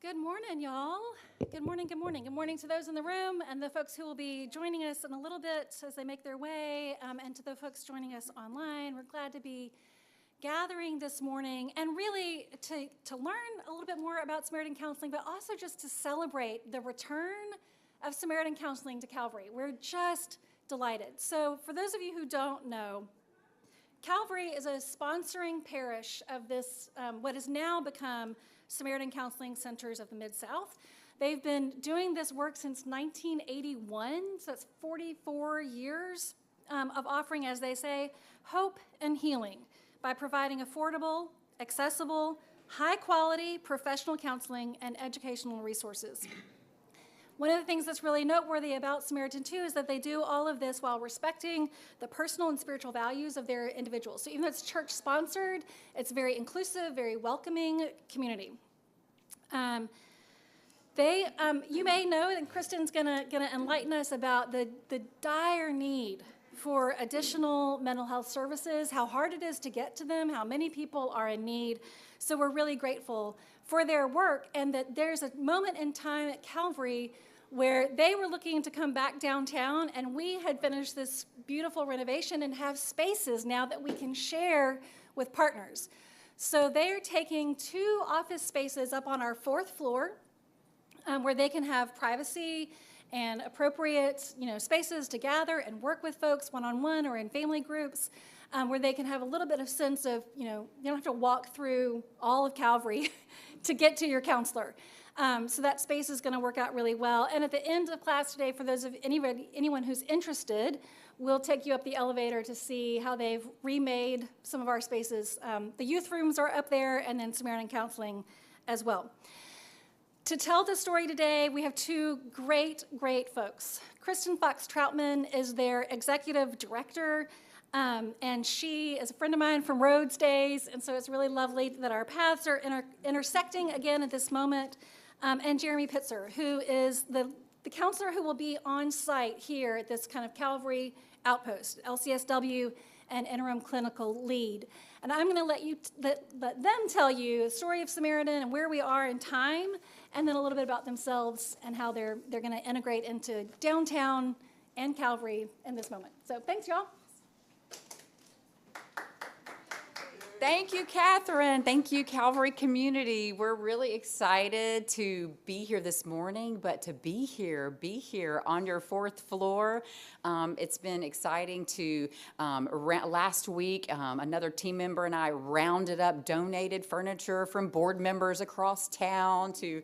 Good morning, y'all. Good morning, good morning. Good morning to those in the room and the folks who will be joining us in a little bit as they make their way, and to the folks joining us online. We're glad to be gathering this morning and really to learn a little bit more about Samaritan Counseling, but also just to celebrate the return of Samaritan Counseling to Calvary. We're just delighted. So for those of you who don't know, Calvary is a sponsoring parish of this, what has now become Samaritan Counseling Centers of the Mid-South. They've been doing this work since 1981, so that's 44 years of offering, as they say, hope and healing by providing affordable, accessible, high-quality professional counseling and educational resources. One of the things that's really noteworthy about Samaritan too is that they do all of this while respecting the personal and spiritual values of their individuals. So even though it's church-sponsored, it's very inclusive, very welcoming community. You may know, and Kristin's gonna enlighten us about the dire need for additional mental health services, how hard it is to get to them, how many people are in need. So we're really grateful for their work, and that there's a moment in time at Calvary where they were looking to come back downtown, and we had finished this beautiful renovation and have spaces now that we can share with partners. So they are taking 2 office spaces up on our 4th floor where they can have privacy and appropriate, spaces to gather and work with folks one-on-one or in family groups, where they can have a little bit of sense of, you don't have to walk through all of Calvary to get to your counselor. So that space is going to work out really well. And at the end of class today, for those of anyone who's interested, we'll take you up the elevator to see how they've remade some of our spaces. The youth rooms are up there, and then Samaritan Counseling as well. To tell the story today, we have 2 great folks. Kristin Fox-Trautman is their Executive Director, and she is a friend of mine from Rhodes days, and so it's really lovely that our paths are intersecting again at this moment. And Jeremy Pitzer, who is the counselor who will be on site here at this kind of Calvary outpost, LCSW, and interim clinical lead. And I'm going to let them tell you the story of Samaritan and where we are in time, and then a little bit about themselves and how they're going to integrate into downtown and Calvary in this moment. So thanks, y'all. Thank you, Catherine. Thank you, Calvary community. We're really excited to be here this morning, but to be here on your 4th floor. It's been exciting to, last week, another team member and I rounded up donated furniture from board members across town to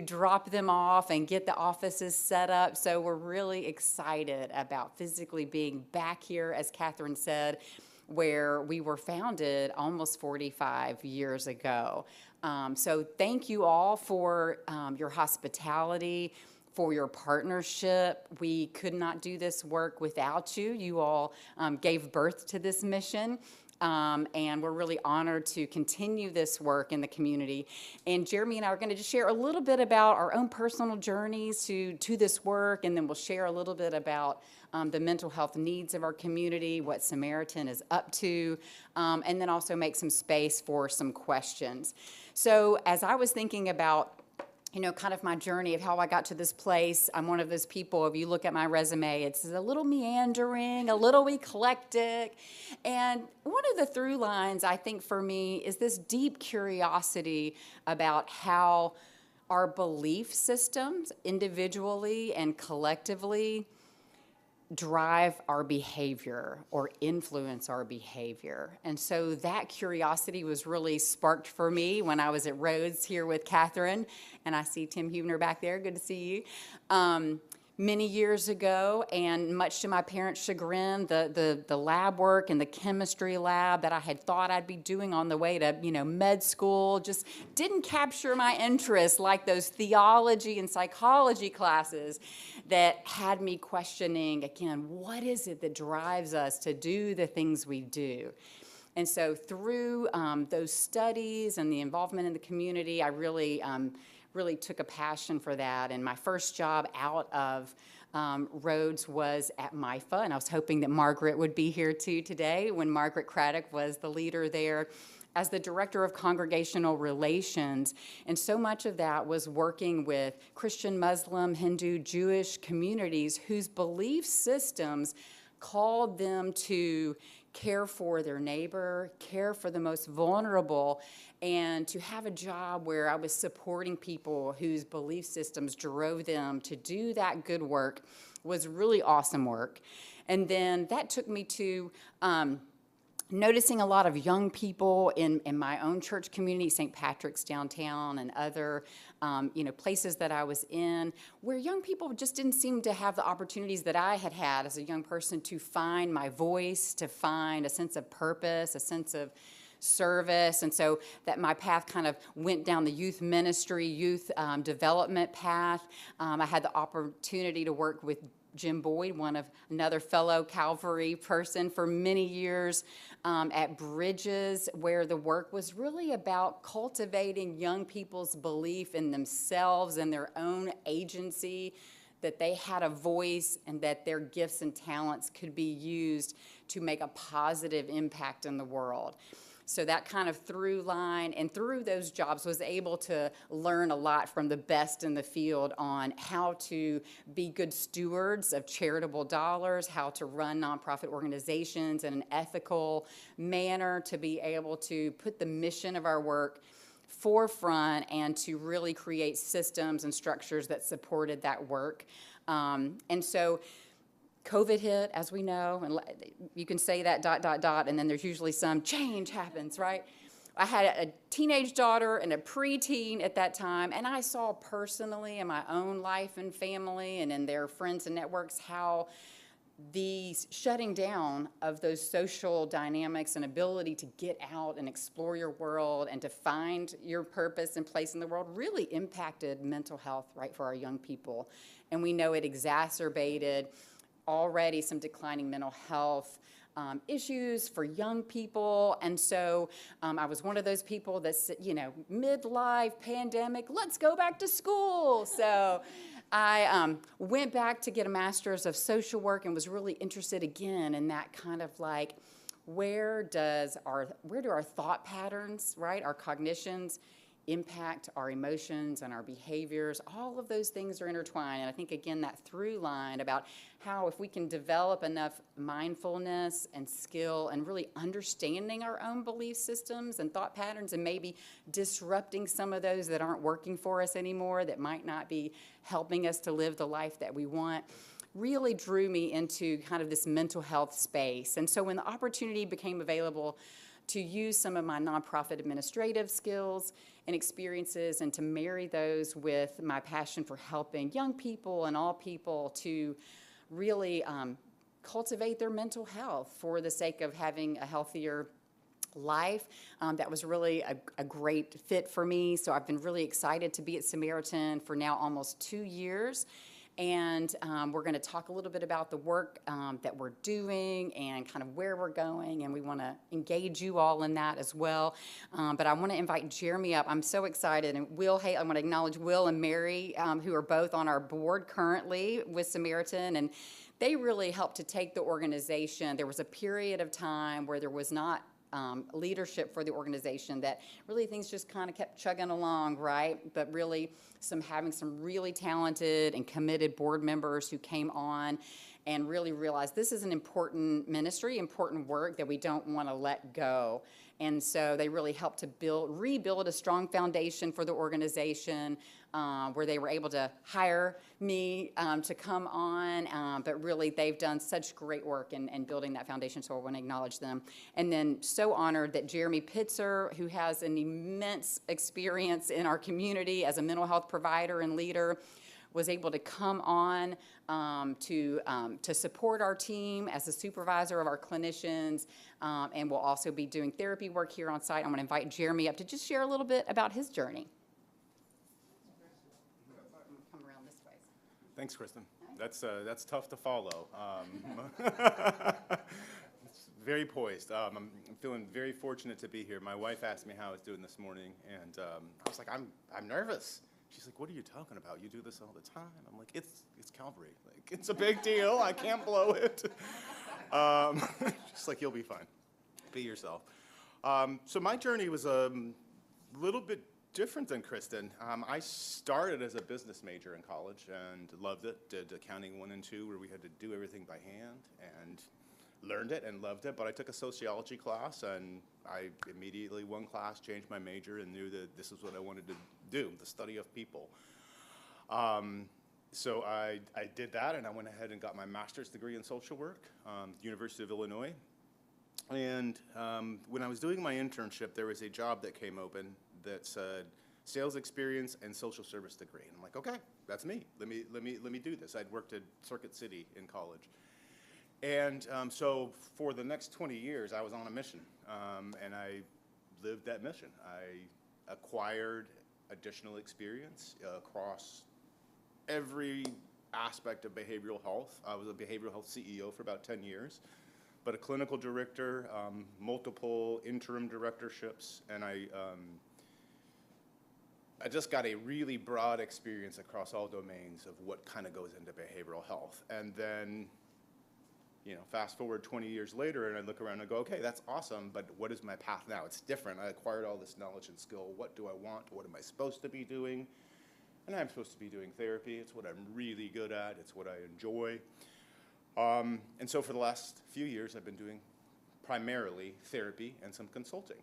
drop them off and get the offices set up. So we're really excited about physically being back here, as Catherine said, where we were founded almost 45 years ago. So thank you all for your hospitality, for your partnership. We could not do this work without you. You all gave birth to this mission. And we're really honored to continue this work in the community. And Jeremy and I are going to just share a little bit about our own personal journeys to this work, and then we'll share a little bit about the mental health needs of our community, what Samaritan is up to, and then also make some space for some questions. So as I was thinking about kind of my journey of how I got to this place, I'm one of those people, if you look at my resume, it's a little meandering, a little eclectic. And one of the through lines, I think, for me is this deep curiosity about how our belief systems, individually and collectively, drive our behavior or influence our behavior. And so that curiosity was really sparked for me when I was at Rhodes here with Catherine, and I see Tim Huebner back there. Good to see you. Many years ago, and much to my parents' chagrin, the lab work and the chemistry lab that I had thought I'd be doing on the way to med school just didn't capture my interest like those theology and psychology classes that had me questioning, again, what is it that drives us to do the things we do? And so through those studies and the involvement in the community, I really took a passion for that. And my first job out of Rhodes was at MIFA, and I was hoping that Margaret would be here too today when Margaret Craddock was the leader there. as the Director of Congregational Relations, and so much of that was working with Christian, Muslim, Hindu, Jewish communities whose belief systems called them to care for their neighbor, care for the most vulnerable, and to have a job where I was supporting people whose belief systems drove them to do that good work was really awesome work. And then that took me to noticing a lot of young people in my own church community, St. Patrick's downtown and other places that I was in, where young people just didn't seem to have the opportunities that I had had as a young person to find my voice, to find a sense of purpose, a sense of service. And so that my path kind of went down the youth ministry, youth development path. I had the opportunity to work with Jim Boyd, another fellow Calvary person for many years at Bridges, where the work was really about cultivating young people's belief in themselves and their own agency, that they had a voice and that their gifts and talents could be used to make a positive impact in the world. So that kind of through line, and through those jobs was able to learn a lot from the best in the field on how to be good stewards of charitable dollars, how to run nonprofit organizations in an ethical manner, to be able to put the mission of our work forefront and to really create systems and structures that supported that work. And so COVID hit, as we know, and you can say that ... and then there's usually some change happens, right? I had a teenage daughter and a preteen at that time, and I saw personally in my own life and family and in their friends and networks how the shutting down of those social dynamics and ability to get out and explore your world and to find your purpose and place in the world really impacted mental health, right, for our young people. And we know it exacerbated already some declining mental health issues for young people. And so I was one of those people that's, midlife, pandemic, let's go back to school. So I went back to get a master's of social work and was really interested again in that kind of like, where do our thought patterns, right, our cognitions, impact our emotions and our behaviors. All of those things are intertwined. And I think, again, that through line about how if we can develop enough mindfulness and skill and really understanding our own belief systems and thought patterns and maybe disrupting some of those that aren't working for us anymore, that might not be helping us to live the life that we want, really drew me into kind of this mental health space. And so when the opportunity became available to use some of my nonprofit administrative skills and experiences and to marry those with my passion for helping young people and all people to really cultivate their mental health for the sake of having a healthier life, that was really a great fit for me. So I've been really excited to be at Samaritan for now almost 2 years. And we're going to talk a little bit about the work that we're doing and kind of where we're going, and we want to engage you all in that as well. But I want to invite Jeremy up. I'm so excited. And I want to acknowledge Will and Mary, who are both on our board currently with Samaritan, and they really helped to take the organization. There was a period of time where there was not leadership for the organization, that really things just kind of kept chugging along, right? But really having some really talented and committed board members who came on and really realized this is an important ministry, important work that we don't want to let go. And so they really helped to rebuild a strong foundation for the organization, where they were able to hire me to come on. But really, they've done such great work in building that foundation, so I want to acknowledge them. And then so honored that Jeremy Pitzer, who has an immense experience in our community as a mental health provider and leader, was able to come on to support our team as a supervisor of our clinicians, and will also be doing therapy work here on site. I'm going to invite Jeremy up to just share a little bit about his journey. Come around this way. Thanks, Kristin. That's tough to follow. It's very poised. I'm feeling very fortunate to be here. My wife asked me how I was doing this morning, and I was like, I'm nervous. She's like, what are you talking about? You do this all the time. I'm like, it's Calvary. Like, it's a big deal. I can't blow it. She's like, you'll be fine. Be yourself. So my journey was a little bit different than Kristin. I started as a business major in college and loved it. Did accounting 1 and 2, where we had to do everything by hand, and learned it and loved it. But I took a sociology class, and I immediately, one class, changed my major and knew that this is what I wanted to do, the study of people. So I did that, and I went ahead and got my master's degree in social work, University of Illinois. And when I was doing my internship, there was a job that came open that said sales experience and social service degree. And I'm like, okay, that's me. Let me do this. I'd worked at Circuit City in college. And so for the next 20 years, I was on a mission, and I lived that mission. I acquired additional experience across every aspect of behavioral health. I was a behavioral health CEO for about 10 years, but a clinical director, multiple interim directorships, and I just got a really broad experience across all domains of what kind of goes into behavioral health. And then, fast forward 20 years later, and I look around and go, okay, that's awesome, but what is my path now? It's different. I acquired all this knowledge and skill. What do I want? What am I supposed to be doing? And I'm supposed to be doing therapy. It's what I'm really good at. It's what I enjoy. And so for the last few years, I've been doing primarily therapy and some consulting.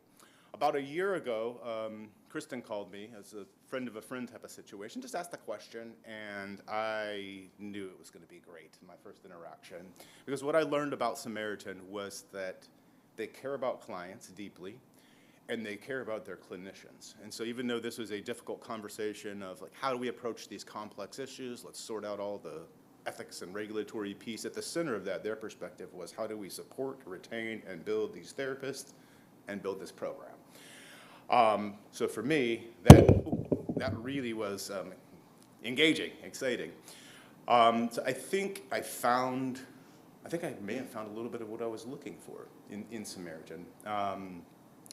About a year ago, Kristin called me as a friend of a friend type of situation, just asked a question, and I knew it was going to be great in my first interaction. Because what I learned about Samaritan was that they care about clients deeply, and they care about their clinicians. And so even though this was a difficult conversation of like, how do we approach these complex issues? Let's sort out all the ethics and regulatory piece. At the center of that, their perspective was, how do we support, retain, and build these therapists and build this program? So for me, that really was engaging, exciting. So I think I may have found a little bit of what I was looking for in Samaritan.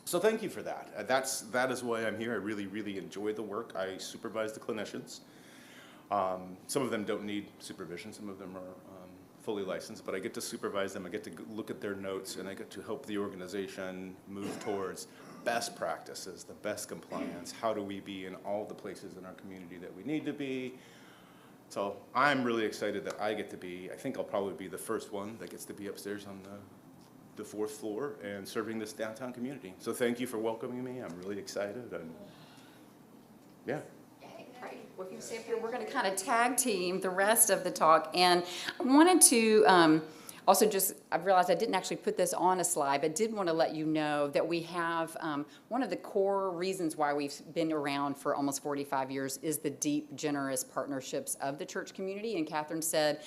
So thank you for that. That is why I'm here. I really, really enjoy the work. I supervise the clinicians. Some of them don't need supervision. Some of them are fully licensed, but I get to supervise them. I get to look at their notes, and I get to help the organization move towards best practices, the best compliance. How do we be in all the places in our community that we need to be? So I'm really excited that I get to be, I think I'll probably be the first one that gets to be upstairs on the 4th floor and serving this downtown community. So thank you for welcoming me. I'm really excited, and yeah. Great. Well, if you stay up here, we're going to kind of tag team the rest of the talk. And I wanted to also I realized I didn't actually put this on a slide, but did want to let you know that we have one of the core reasons why we've been around for almost 45 years is the deep, generous partnerships of the church community. And Catherine said,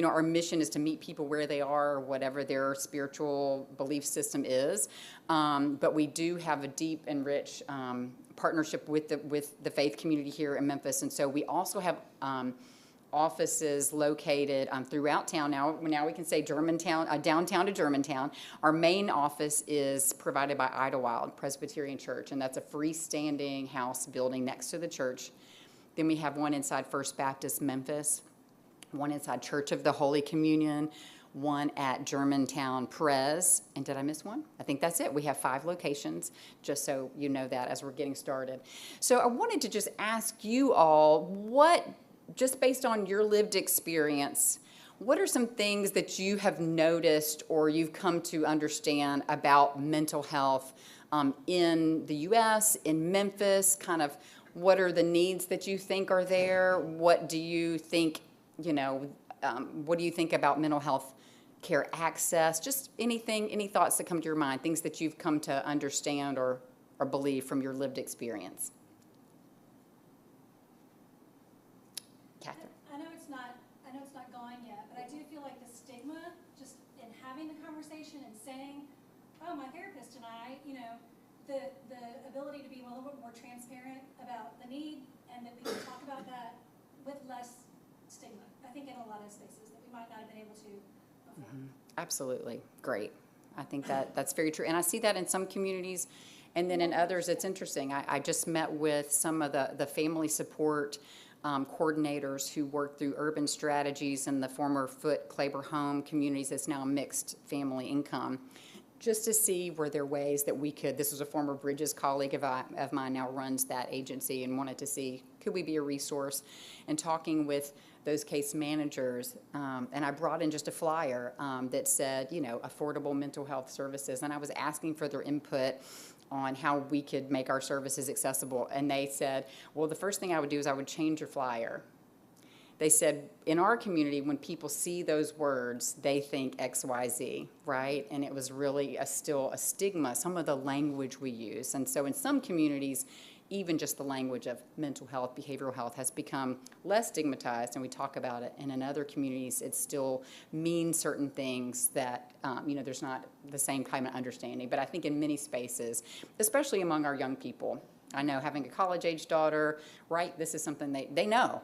our mission is to meet people where they are, whatever their spiritual belief system is. But we do have a deep and rich partnership with the faith community here in Memphis. And so we also have offices located throughout town. Now we can say Germantown, downtown to Germantown. Our main office is provided by Idlewild Presbyterian Church, and that's a freestanding house building next to the church. Then we have one inside First Baptist Memphis, one inside Church of the Holy Communion, one at Germantown Pres, and did I miss one? I think that's it. We have 5 locations, just so you know that as we're getting started. So I wanted to just ask you all, just based on your lived experience, what are some things that you have noticed or you've come to understand about mental health in the U.S., in Memphis? Kind of what are the needs that you think are there? What do you think, what do you think about mental health care access? Just anything, any thoughts that come to your mind, things that you've come to understand or believe from your lived experience. Catherine. I know it's not gone yet, but I do feel like the stigma, just in having the conversation and saying, oh, my therapist and I, the ability to be a little bit more transparent about the need, and that we can talk about that with less stigma. I think in a lot of spaces that we might not have been able to before. Mm-hmm. Absolutely. Great. I think that's very true. And I see that in some communities, and then in others, it's interesting. I just met with some of the family support coordinators who work through urban strategies in the former Foote Claber home communities. It's now mixed family income. just to see were there ways that we could, this was a former Bridges colleague of mine now runs that agency, and wanted to see, could we be a resource? And talking with those case managers, and I brought in just a flyer that said, affordable mental health services, and I was asking for their input on how we could make our services accessible. And they said, well, the first thing I would do is I would change your flyer. They said, in our community, when people see those words, they think XYZ, right? And it was really still a stigma, some of the language we use. And so in some communities, even just the language of mental health, behavioral health has become less stigmatized, and we talk about it. And in other communities, it still means certain things that, there's not the same kind of understanding. But I think in many spaces, especially among our young people, I know having a college-age daughter, right, this is something they know.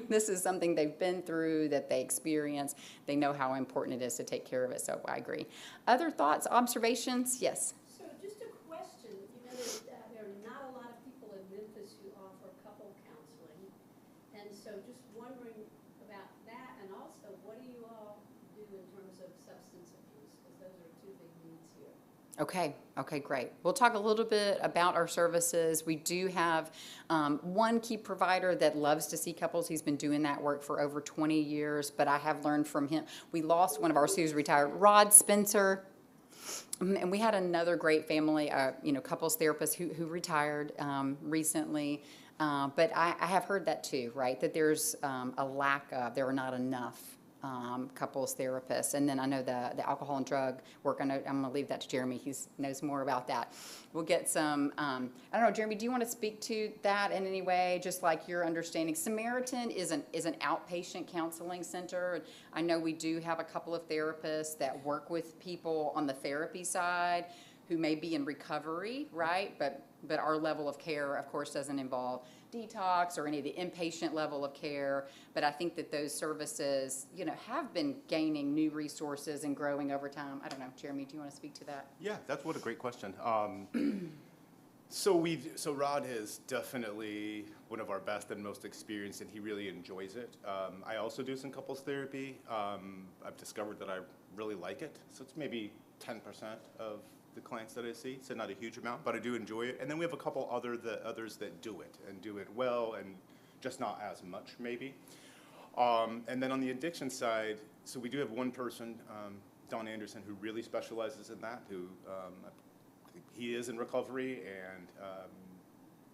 This is something they've been through, that they experience. They know how important it is to take care of it, so I agree. Other thoughts, observations? Yes? So just a question. There are not a lot of people in Memphis who offer couple counseling. And so just wondering about that, and also what do you all do in terms of substance abuse? Because those are two big needs here. Okay, great. We'll talk a little bit about our services. We do have one key provider that loves to see couples. He's been doing that work for over 20 years, but I have learned from him. We lost one of our who's retired, Rod Spencer, and we had another great family, couples therapist who retired recently. But I have heard that too, right, that there's a lack of, there are not enough couples therapists. And then I know the alcohol and drug work, I'm going to leave that to Jeremy. He knows more about that. We'll get some, I don't know, Jeremy, do you want to speak to that in any way, just like your understanding? Samaritan is an outpatient counseling center. I know we do have a couple of therapists that work with people on the therapy side who may be in recovery, right? But our level of care, of course, doesn't involve detox or any of the inpatient level of care. But I think that those services, have been gaining new resources and growing over time. I don't know, Jeremy, do you want to speak to that? Yeah, that's what a great question. So Rod is definitely one of our best and most experienced, and he really enjoys it. I also do some couples therapy. I've discovered that I really like it. So it's maybe 10% of the clients that I see, so not a huge amount, but I do enjoy it. And then we have a couple others that do it and do it well, and just not as much maybe. And then on the addiction side, so we do have one person, Don Anderson, who really specializes in that, who he is in recovery, and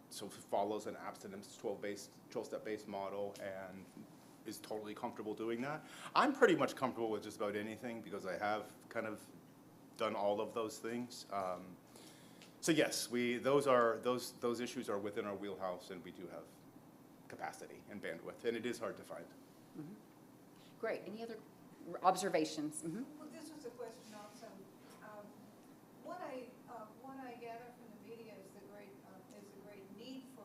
so follows an abstinence 12-step based model, and is totally comfortable doing that. I'm pretty much comfortable with just about anything because I have kind of done all of those things. So yes, those issues are within our wheelhouse, and we do have capacity and bandwidth, and it is hard to find. Mm-hmm. Great. Any other observations? Mm-hmm. Well, this was a question also. What I gather from the media is a great need for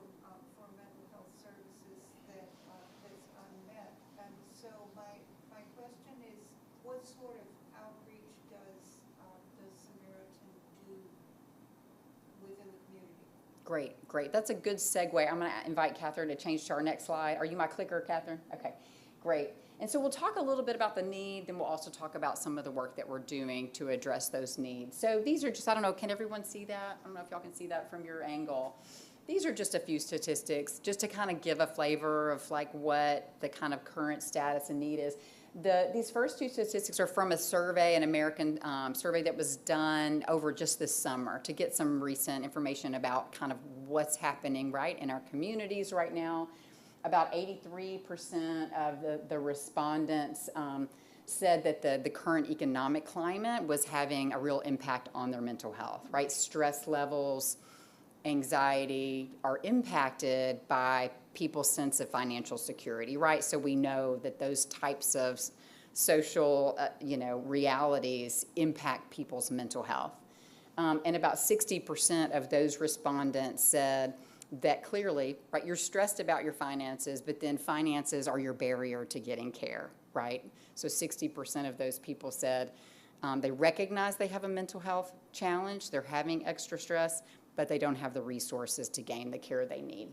mental health services that's unmet. And so my question is, what sort of outreach does Samaritan do within the community? Great. That's a good segue. I'm going to invite Catherine to change to our next slide. Are you my clicker, Catherine? Okay, great. And so we'll talk a little bit about the need, then we'll also talk about some of the work that we're doing to address those needs. So these are just, I don't know, can everyone see that? I don't know if y'all can see that from your angle. These are just a few statistics, just to kind of give a flavor of like what the kind of current status and need is. These first two statistics are from a survey, an American survey that was done over just this summer to get some recent information about kind of what's happening right in our communities right now. About 83% of the respondents said that the current economic climate was having a real impact on their mental health, right? Stress levels, anxiety are impacted by people's sense of financial security, right? So we know that those types of social, realities impact people's mental health. And about 60% of those respondents said that clearly, right, you're stressed about your finances, but then finances are your barrier to getting care, right? So 60% of those people said they recognize they have a mental health challenge, they're having extra stress, but they don't have the resources to gain the care they need.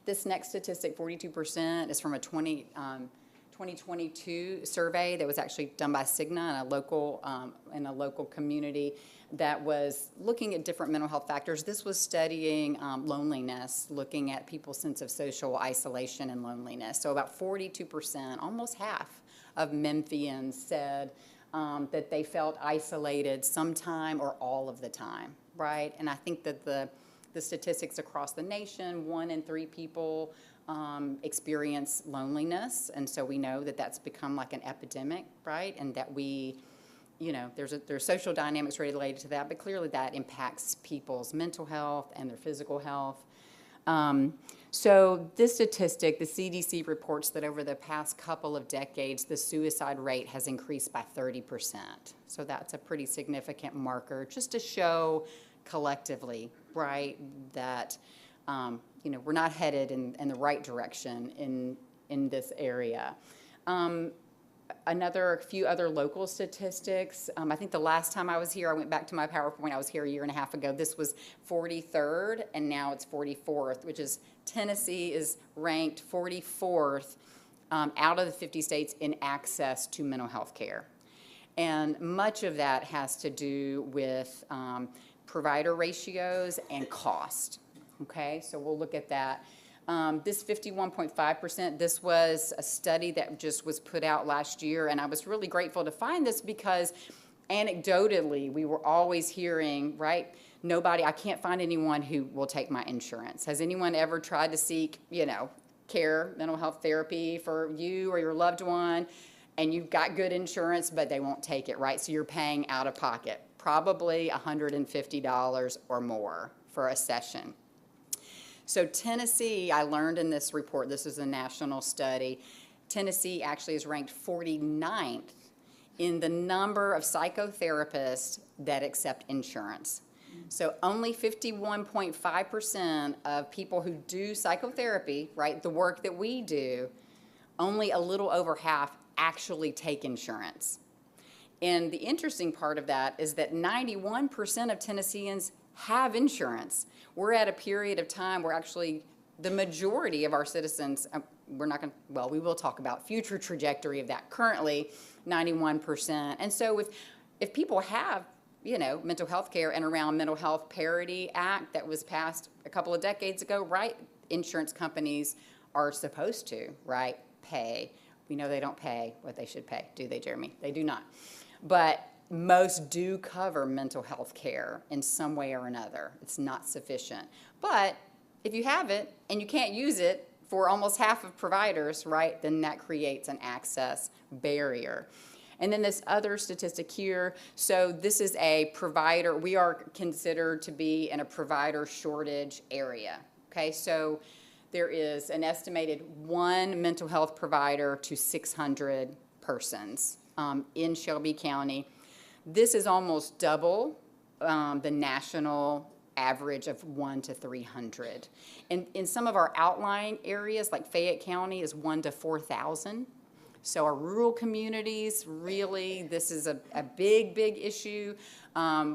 This next statistic, 42%, is from a 20 2022 survey that was actually done by Cigna in a local community that was looking at different mental health factors. This was studying loneliness, looking at people's sense of social isolation and loneliness. So about 42%, almost half of Memphians said that they felt isolated sometime or all of the time, right? And I think that the statistics across the nation, 1 in 3 people experience loneliness, and so we know that that's become like an epidemic, right? And that there's social dynamics related to that, but clearly that impacts people's mental health and their physical health. So this statistic, the CDC reports that over the past couple of decades, the suicide rate has increased by 30%. So that's a pretty significant marker just to show collectively, right, that we're not headed in the right direction in this area. A few other local statistics. I think the last time I was here, I went back to my PowerPoint, I was here a year and a half ago. This was 43rd, and now it's 44th, which is Tennessee is ranked 44th out of the 50 states in access to mental health care. And much of that has to do with provider ratios and cost. Okay, so we'll look at that. This 51.5%, this was a study that just was put out last year, and I was really grateful to find this because anecdotally, we were always hearing, right, I can't find anyone who will take my insurance. Has anyone ever tried to seek, care, mental health therapy for you or your loved one, and you've got good insurance, but they won't take it, right? So you're paying out of pocket, probably $150 or more for a session. So Tennessee, I learned in this report, this is a national study, Tennessee actually is ranked 49th in the number of psychotherapists that accept insurance. So only 51.5% of people who do psychotherapy, right, the work that we do, only a little over half actually take insurance. And the interesting part of that is that 91% of Tennesseans have insurance. We're at a period of time where actually the majority of our citizens, we will talk about future trajectory of that. Currently, 91%. And so if people have, mental health care and around Mental Health Parity Act that was passed a couple of decades ago, right, insurance companies are supposed to, right, pay. We know they don't pay what they should pay, do they, Jeremy? They do not. But most do cover mental health care in some way or another. It's not sufficient. But if you have it and you can't use it for almost half of providers, right, then that creates an access barrier. And then this other statistic here, so this is a provider, we are considered to be in a provider shortage area, okay? So there is an estimated 1 mental health provider to 600 persons in Shelby County. This is almost double the national average of 1 to 300. And in some of our outlying areas, like Fayette County, is 1 to 4,000. So our rural communities, really, this is a big, big issue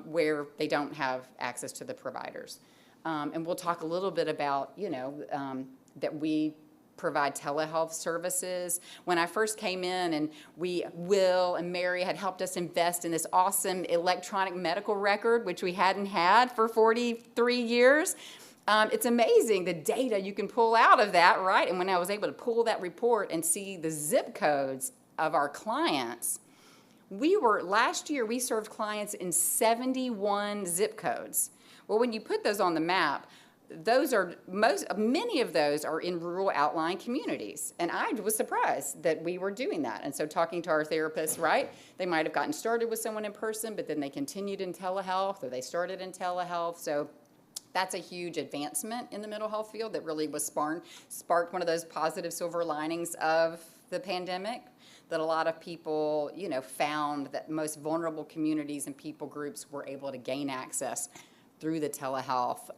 where they don't have access to the providers. And we'll talk a little bit about, that we provide telehealth services. When I first came in, and Will and Mary had helped us invest in this awesome electronic medical record, which we hadn't had for 43 years. It's amazing the data you can pull out of that, right? And when I was able to pull that report and see the zip codes of our clients, last year we served clients in 71 zip codes. Well, when you put those on the map, many of those are in rural outlying communities. And I was surprised that we were doing that. And so talking to our therapists, right, they might have gotten started with someone in person, but then they continued in telehealth, or they started in telehealth. So that's a huge advancement in the mental health field that really was sparked one of those positive silver linings of the pandemic, that a lot of people, found that most vulnerable communities and people groups were able to gain access through the telehealth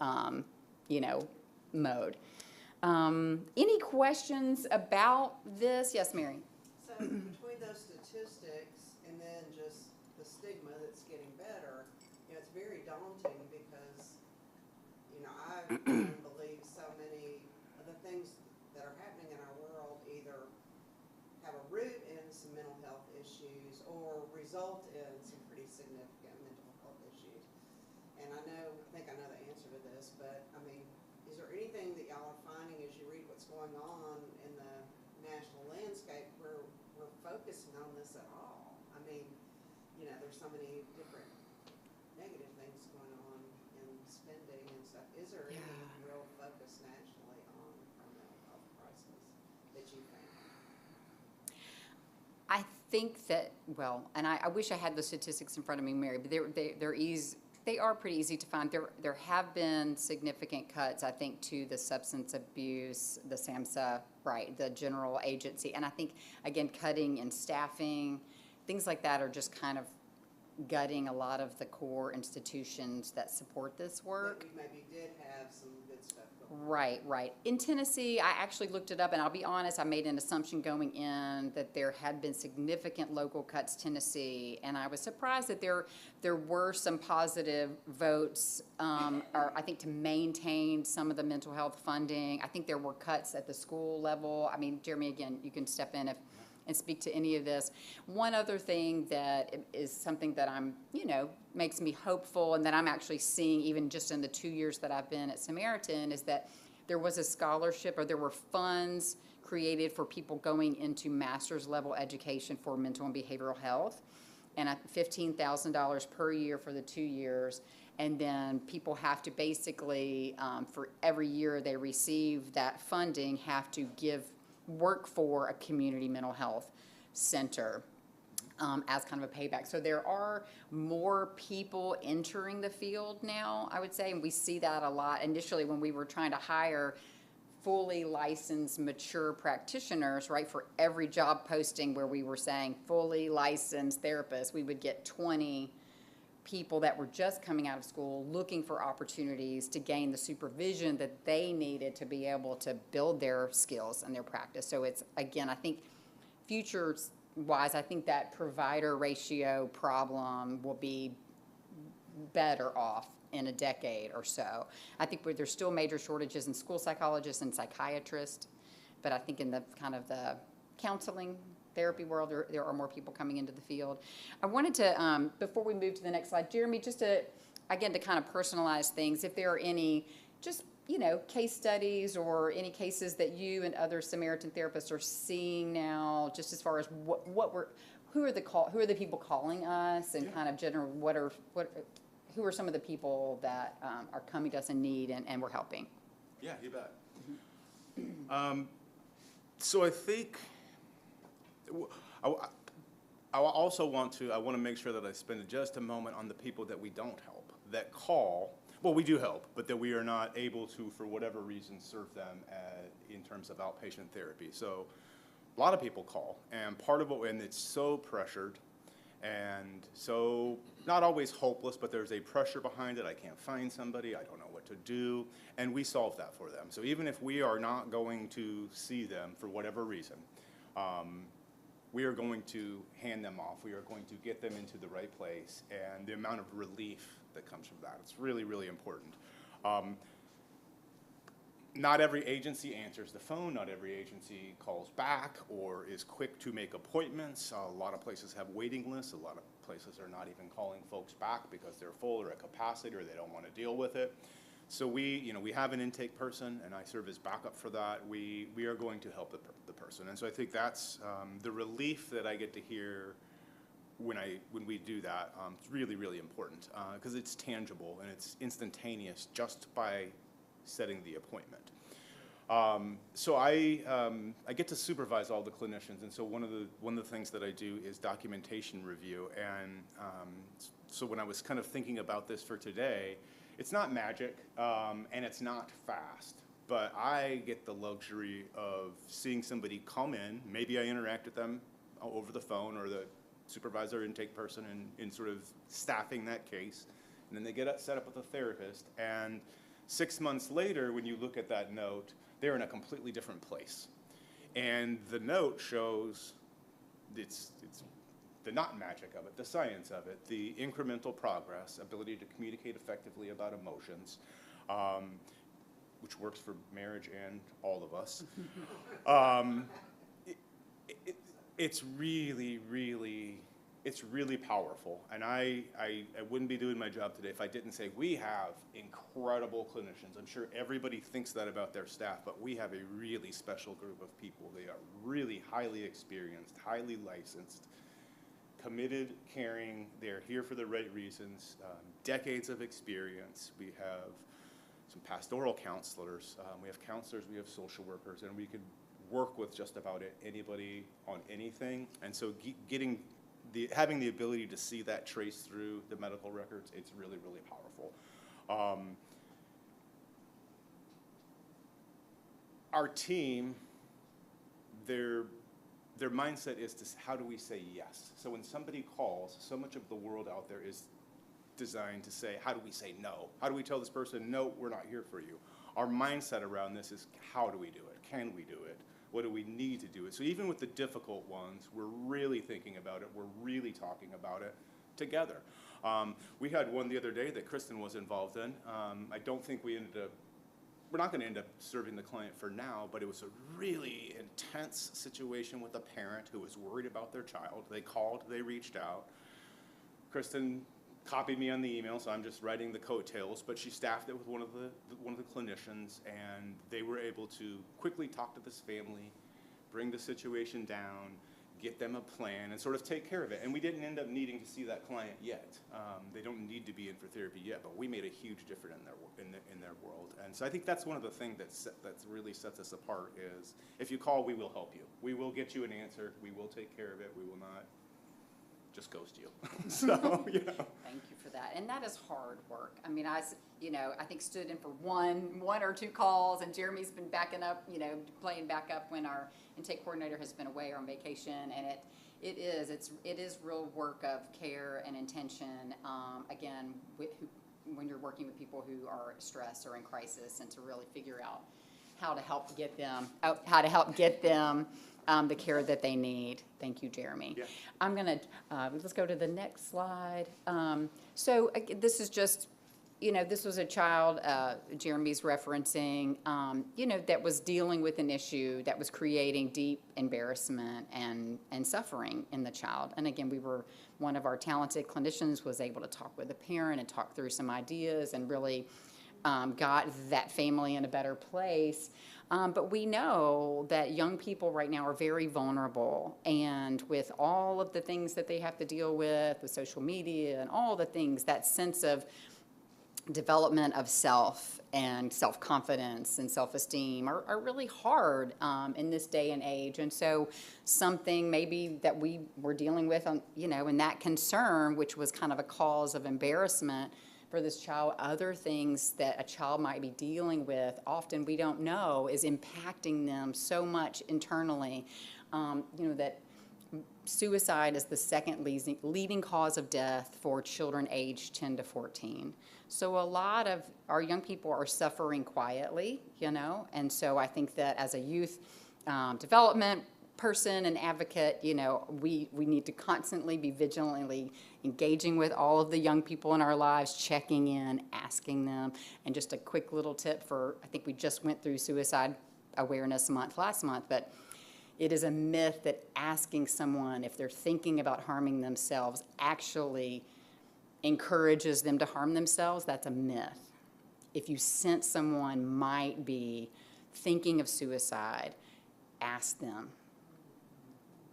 mode. Any questions about this? Yes, Mary? So between those statistics and then just the stigma that's getting better, it's very daunting because, I believe so many of the things that are happening in our world either have a root result in some pretty significant mental health issues. And I think I know the answer to this, but I mean, is there anything that y'all are finding as you read what's going on in the national landscape where we're focusing on this at all? I mean, you know, there's so many different negative things going on in spending and stuff. Is there any real focus nationally on our mental health crisis that you found? I think that, well, and I wish I had the statistics in front of me, Mary, but they are pretty easy to find. There have been significant cuts, I think, to the substance abuse, the SAMHSA, right, the general agency. And I think, again, cutting in staffing, things like that are just kind of gutting a lot of the core institutions that support this work. That we maybe did have some good stuff going on. Right. In Tennessee, I actually looked it up, and I'll be honest, I made an assumption going in that there had been significant local cuts Tennessee, and I was surprised that there were some positive votes, or I think to maintain some of the mental health funding. I think there were cuts at the school level. I mean, Jeremy, again, you can step in and speak to any of this. One other thing that is something that makes me hopeful, and that I'm actually seeing even just in the 2 years that I've been at Samaritan, is that there was a scholarship, or there were funds created for people going into master's level education for mental and behavioral health, and $15,000 per year for the 2 years. And then people have to basically, for every year they receive that funding, have to work for a community mental health center as kind of a payback. So there are more people entering the field now, I would say, and we see that a lot. Initially, when we were trying to hire fully licensed, mature practitioners, right, for every job posting where we were saying fully licensed therapists, we would get 20 people that were just coming out of school looking for opportunities to gain the supervision that they needed to be able to build their skills and their practice. So it's, again, I think future-wise, I think that provider ratio problem will be better off in a decade or so. I think there's still major shortages in school psychologists and psychiatrists, but I think in the kind of the counseling therapy world, there are more people coming into the field. I wanted to, before we move to the next slide, Jeremy, just to kind of personalize things, if there are any just, case studies or any cases that you and other Samaritan therapists are seeing now, just as far as who are the people calling us, and kind of general, who are some of the people that are coming to us in need and we're helping? Yeah, you bet. So I think I also want to make sure that I spend just a moment on the people that we don't help, that call. Well, we do help, but that we are not able to, for whatever reason, serve them in terms of outpatient therapy. So a lot of people call, and and it's so pressured, and so not always hopeless, but there's a pressure behind it. I can't find somebody, I don't know what to do, and we solve that for them. So even if we are not going to see them for whatever reason, we are going to hand them off. We are going to get them into the right place, and the amount of relief that comes from that, it's really, really important. Not every agency answers the phone. Not every agency calls back or is quick to make appointments. A lot of places have waiting lists. A lot of places are not even calling folks back because they're full or at capacity or they don't want to deal with it. So we have an intake person, and I serve as backup for that. We are going to help the person, and so I think that's the relief that I get to hear when we do that. It's really, really important because it's tangible and it's instantaneous just by setting the appointment. So I get to supervise all the clinicians, and so one of the things that I do is documentation review. And so when I was kind of thinking about this for today, it's not magic and it's not fast, but I get the luxury of seeing somebody come in. Maybe I interact with them over the phone, or the supervisor intake person in sort of staffing that case, and then they get set up with a therapist, and 6 months later, when you look at that note, they're in a completely different place. And the note shows it's the not magic of it, the science of it, the incremental progress, ability to communicate effectively about emotions, which works for marriage and all of us. It's really, really it's really powerful. And I wouldn't be doing my job today if I didn't say we have incredible clinicians. I'm sure everybody thinks that about their staff, but we have a really special group of people. They are really highly experienced, highly licensed, committed, caring. They're here for the right reasons, decades of experience. We have some pastoral counselors. We have counselors, we have social workers, and we could work with just about anybody on anything. And so having the ability to see that trace through the medical records, it's really, really powerful. Our team, their mindset is to how do we say yes? So when somebody calls, so much of the world out there is designed to say, how do we say no? How do we tell this person, no, we're not here for you? Our mindset around this is, how do we do it? Can we do it? What do we need to do it? So even with the difficult ones, we're really thinking about it. We're really talking about it together. We had one the other day that Kristin was involved in. I don't think we're not going to end up serving the client for now, but it was a really intense situation with a parent who was worried about their child. They called, they reached out. Kristin copied me on the email, so I'm just writing the coattails, but she staffed it with one of the clinicians, and they were able to quickly talk to this family, bring the situation down, get them a plan, and sort of take care of it. And we didn't end up needing to see that client yet. They don't need to be in for therapy yet, but we made a huge difference in their world. And so I think that's one of the things that really sets us apart is, if you call, we will help you. We will get you an answer. We will take care of it. We will not just ghost you. So, you know. Thank you for that. And that is hard work. I mean, I think stood in for one or two calls, and Jeremy's been backing up, playing back up when our intake coordinator has been away or on vacation. And it is real work of care and intention, again, when you're working with people who are stressed or in crisis, and to really figure out how to help get them the care that they need. Thank you, Jeremy. Yeah. I'm going to, let's go to the next slide. So this is just, this was a child Jeremy's referencing, that was dealing with an issue that was creating deep embarrassment and suffering in the child. And again, one of our talented clinicians was able to talk with the parent and talk through some ideas and really got that family in a better place. But we know that young people right now are very vulnerable, and with all of the things that they have to deal with social media and all the things, that sense of development of self and self-confidence and self-esteem are really hard in this day and age. And so something maybe that we were dealing with, and that concern, which was kind of a cause of embarrassment for this child, other things that a child might be dealing with, often we don't know, is impacting them so much internally, that suicide is the second leading cause of death for children aged 10 to 14. So a lot of our young people are suffering quietly, and so I think that as a youth development person and advocate, we need to constantly be vigilantly engaging with all of the young people in our lives, checking in, asking them. And just a quick little tip I think we just went through Suicide Awareness Month last month, but it is a myth that asking someone if they're thinking about harming themselves actually encourages them to harm themselves. That's a myth. If you sense someone might be thinking of suicide, ask them.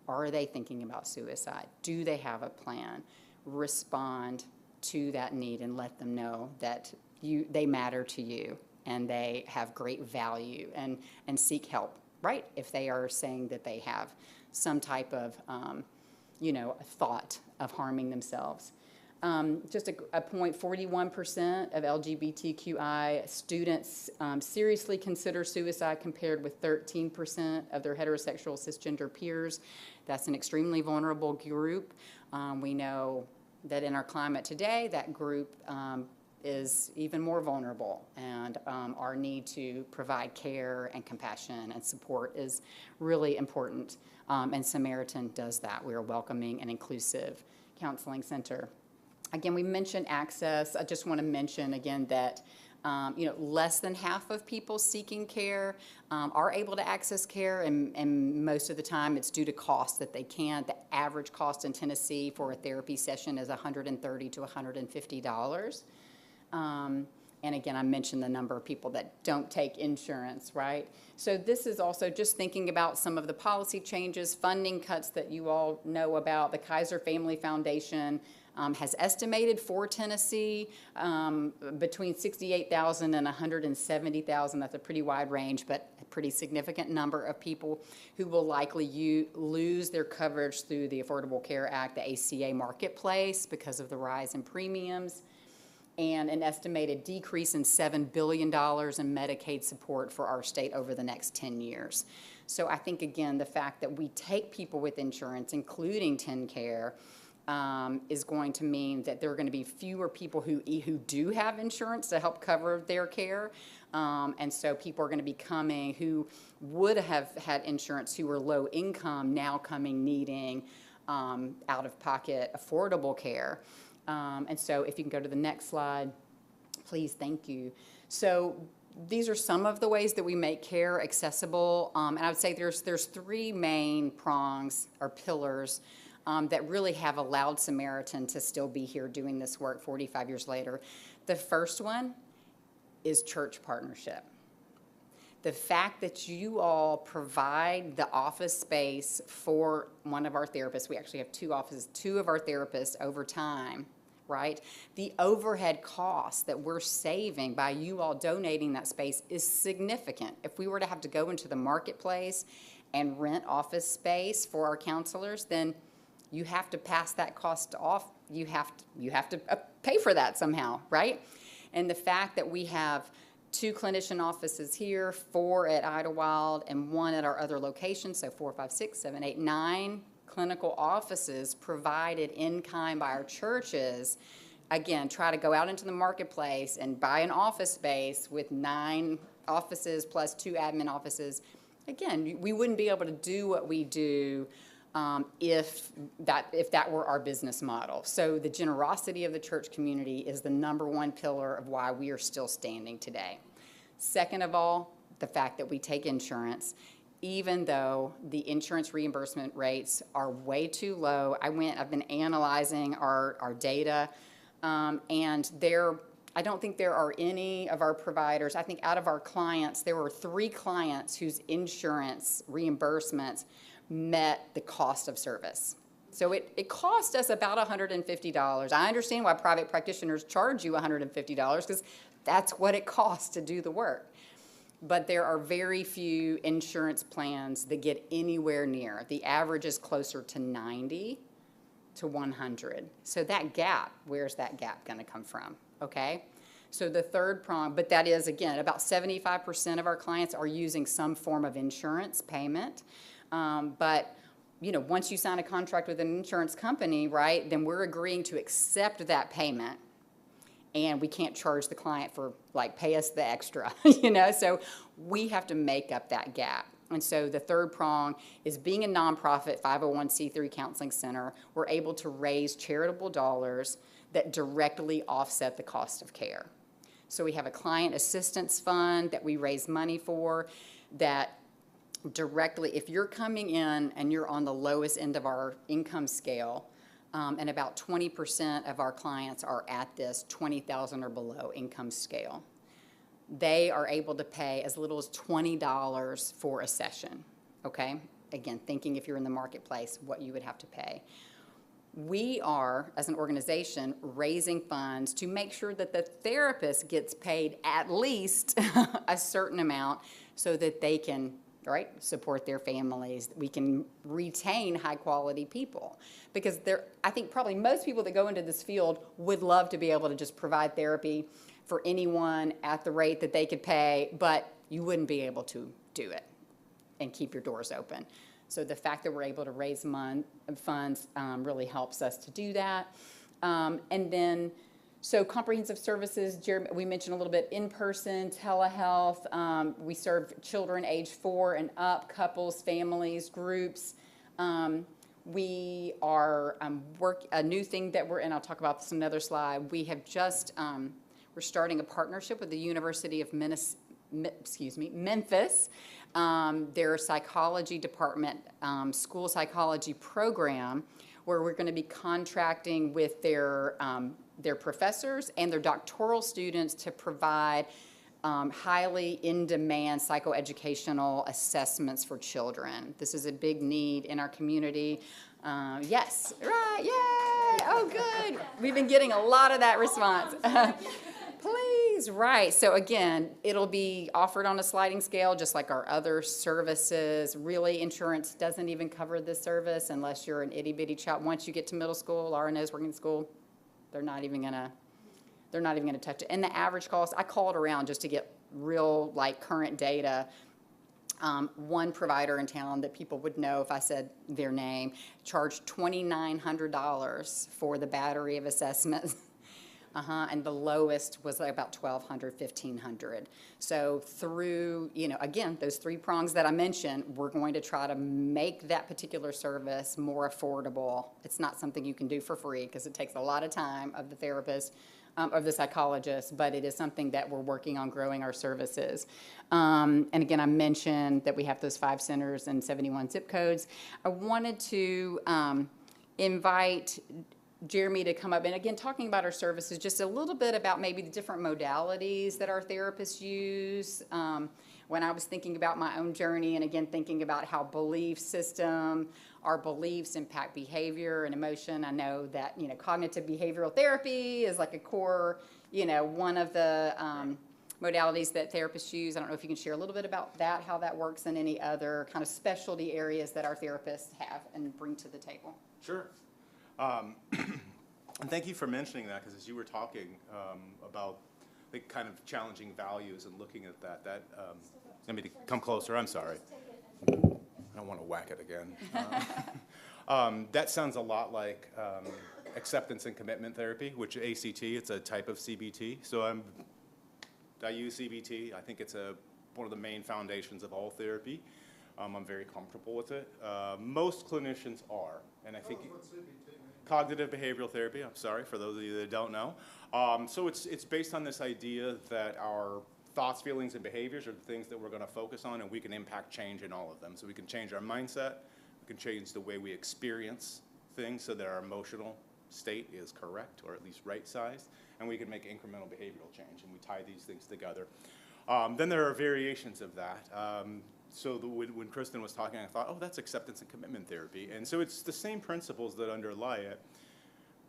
Are they thinking about suicide? Do they have a plan? Respond to that need and let them know that they matter to you and they have great value, and seek help, right? If they are saying that they have some type of, thought of harming themselves. Just a point, 41% of LGBTQI students seriously consider suicide, compared with 13% of their heterosexual cisgender peers. That's an extremely vulnerable group. We know that in our climate today, that group is even more vulnerable, and our need to provide care and compassion and support is really important, and Samaritan does that. We're a welcoming and inclusive counseling center. Again, we mentioned access. I just want to mention again that Less than half of people seeking care are able to access care, and most of the time it's due to cost that they can't. The average cost in Tennessee for a therapy session is $130 to $150. And again, I mentioned the number of people that don't take insurance, right? So this is also just thinking about some of the policy changes, funding cuts that you all know about. The Kaiser Family Foundation has estimated for Tennessee between 68,000 and 170,000. That's a pretty wide range, but a pretty significant number of people who will likely lose their coverage through the Affordable Care Act, the ACA marketplace, because of the rise in premiums, and an estimated decrease in $7 billion in Medicaid support for our state over the next 10 years. So I think, again, the fact that we take people with insurance, including TennCare, is going to mean that there are going to be fewer people who do have insurance to help cover their care. And so people are going to be coming who would have had insurance who were low income, now coming needing out-of-pocket affordable care. And so if you can go to the next slide, please, thank you. So these are some of the ways that we make care accessible. And I would say there's three main prongs or pillars that really have allowed Samaritan to still be here doing this work 45 years later. The first one is church partnership. The fact that you all provide the office space for one of our therapists, we actually have two offices, two of our therapists over time, right? The overhead costs that we're saving by you all donating that space is significant. If we were to have to go into the marketplace and rent office space for our counselors, then you have to pass that cost off. You have to pay for that somehow, right? And the fact that we have 2 clinician offices here, 4 at Idlewild, and 1 at our other locations, so 4, 5, 6, 7, 8, 9 clinical offices provided in kind by our churches. Again, try to go out into the marketplace and buy an office space with 9 offices plus 2 admin offices. Again, we wouldn't be able to do what we do if that were our business model. So the generosity of the church community is the #1 pillar of why we are still standing today. Second of all, the fact that we take insurance, even though the insurance reimbursement rates are way too low. I've been analyzing our data, and I don't think there are any of our providers. I think out of our clients, there were 3 clients whose insurance reimbursements met the cost of service. So it cost us about $150. I understand why private practitioners charge you $150 because that's what it costs to do the work. But there are very few insurance plans that get anywhere near. The average is closer to 90 to 100. So that gap, where's that gap going to come from? Okay? So the third prong, but that is, again, about 75% of our clients are using some form of insurance payment. But once you sign a contract with an insurance company, right, then we're agreeing to accept that payment, and we can't charge the client for, pay us the extra, so we have to make up that gap. And so the third prong is being a nonprofit 501c3 counseling center, we're able to raise charitable dollars that directly offset the cost of care. So we have a client assistance fund that we raise money for that directly, if you're coming in and you're on the lowest end of our income scale, and about 20% of our clients are at this 20,000 or below income scale, they are able to pay as little as $20 for a session, okay? Again, thinking if you're in the marketplace, what you would have to pay. We are, as an organization, raising funds to make sure that the therapist gets paid at least a certain amount so that they can support their families. We can retain high-quality people. Because I think probably most people that go into this field would love to be able to just provide therapy for anyone at the rate that they could pay, but you wouldn't be able to do it and keep your doors open. So the fact that we're able to raise funds really helps us to do that. And then, so comprehensive services, Jeremy, we mentioned a little bit in-person, telehealth. We serve children age 4 and up, couples, families, groups. We are a new thing that we're in. I'll talk about this on another slide. We have just We're starting a partnership with the University of Memphis, their psychology department, school psychology program, where we're going to be contracting with their professors and their doctoral students to provide highly in-demand psychoeducational assessments for children. This is a big need in our community. Yes, right, yay, oh good. We've been getting a lot of that response. Please, right. So again, it'll be offered on a sliding scale, just like our other services. Really, insurance doesn't even cover this service unless you're an itty-bitty child. Once you get to middle school, Laura knows working in school, they're not even gonna touch it. And the average cost, I called around just to get real, like, current data. One provider in town that people would know if I said their name charged $2,900 for the battery of assessments. And the lowest was like about $1,200, $1,500. So through, again, those 3 prongs that I mentioned, we're going to try to make that particular service more affordable. It's not something you can do for free because it takes a lot of time of the therapist, of the psychologist, but it is something that we're working on growing our services. And again, I mentioned that we have those 5 centers and 71 zip codes. I wanted to invite Jeremy to come up, and again, talking about our services, just a little bit about maybe the different modalities that our therapists use. When I was thinking about my own journey, and again, thinking about how belief system, our beliefs impact behavior and emotion. I know that, cognitive behavioral therapy is like a core, one of the modalities that therapists use. I don't know if you can share a little bit about that, how that works, and any other kind of specialty areas that our therapists have and bring to the table. Sure. And thank you for mentioning that, because as you were talking about the kind of challenging values and looking at that let me come closer, I'm sorry. I don't want to whack it again. That sounds a lot like acceptance and commitment therapy, which ACT, it's a type of CBT. So I use CBT. I think it's one of the main foundations of all therapy. I'm very comfortable with it. Most clinicians are, and I think cognitive behavioral therapy. I'm sorry for those of you that don't know. So it's based on this idea that our thoughts, feelings, and behaviors are the things that we're going to focus on, and we can impact change in all of them. So we can change our mindset, we can change the way we experience things so that our emotional state is correct, or at least right-sized, and we can make incremental behavioral change, and we tie these things together. Then there are variations of that. So when Kristin was talking, I thought, oh, that's acceptance and commitment therapy. And so it's the same principles that underlie it,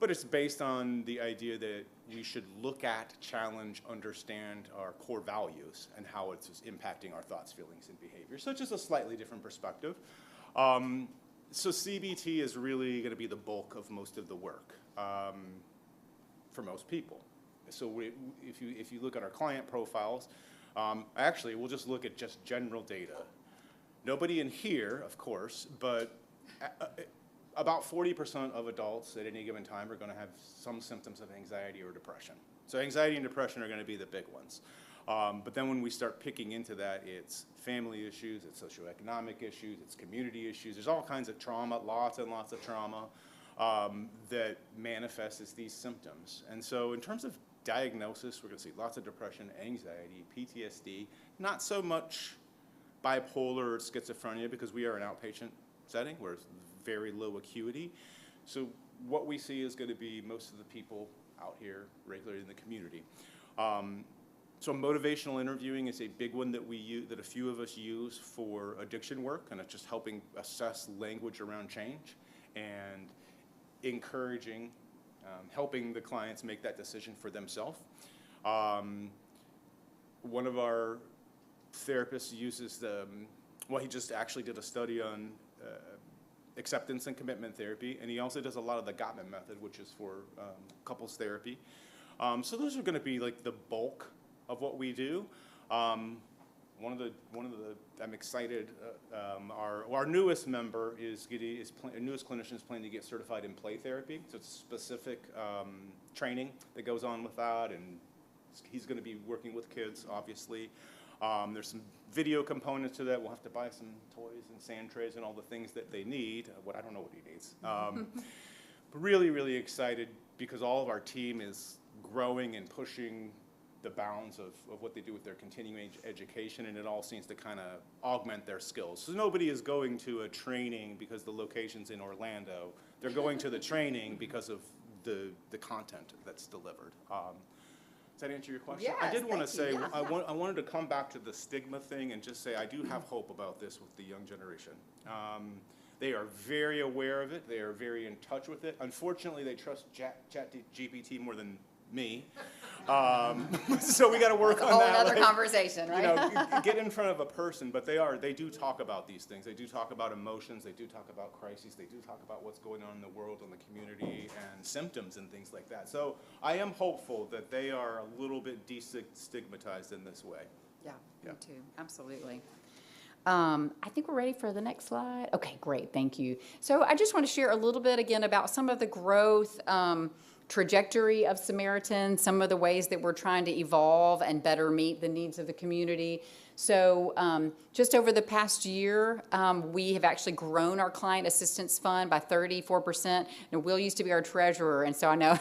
but it's based on the idea that we should look at, challenge, understand our core values and how it's impacting our thoughts, feelings, and behavior. So it's just a slightly different perspective. So CBT is really going to be the bulk of most of the work for most people. So if you look at our client profiles, actually, we'll just look at just general data. Nobody in here, of course, but about 40% of adults at any given time are going to have some symptoms of anxiety or depression. So anxiety and depression are going to be the big ones. But then when we start picking into that, it's family issues, it's socioeconomic issues, it's community issues. There's all kinds of trauma, lots and lots of trauma that manifests as these symptoms. And so in terms of diagnosis, we're going to see lots of depression, anxiety, PTSD, not so much bipolar or schizophrenia because we are an outpatient setting where it's very low acuity. So what we see is going to be most of the people out here regularly in the community. So motivational interviewing is a big one that we use, that a few of us use for addiction work, and it's just helping assess language around change and encouraging, helping the clients make that decision for themselves. One of our therapists uses he just actually did a study on acceptance and commitment therapy, and he also does a lot of the Gottman method, which is for couples therapy. So those are going to be like the bulk of what we do. I'm excited. Our newest member newest clinician is planning to get certified in play therapy. So it's a specific training that goes on with that, and he's going to be working with kids, obviously. There's some video components to that. We'll have to buy some toys and sand trays and all the things that they need. I don't know what he needs. But really, really excited because all of our team is growing and pushing the bounds of what they do with their continuing education, and it all seems to kind of augment their skills. So nobody is going to a training because the location's in Orlando. They're going to the training because of the content that's delivered. Does that answer your question? I Yes, did want to thank say, you. Yeah. I wanted to come back to the stigma thing and just say I do have hope about this with the young generation. They are very aware of it. They are very in touch with it. Unfortunately, they trust ChatGPT more than me. So we got to work on Whole that. other right? conversation, right? You know, get in front of a person, but they do talk about these things. They do talk about emotions. They do talk about crises. They do talk about what's going on in the world and the community and symptoms and things like that. So I am hopeful that they are a little bit destigmatized in this way. Yeah, Yeah. me too, absolutely. I think we're ready for the next slide. Okay, great, thank you. So I just want to share a little bit again about some of the growth trajectory of Samaritan, some of the ways that we're trying to evolve and better meet the needs of the community. So just over the past year, we have actually grown our client assistance fund by 34%. And Will used to be our treasurer, and so I know,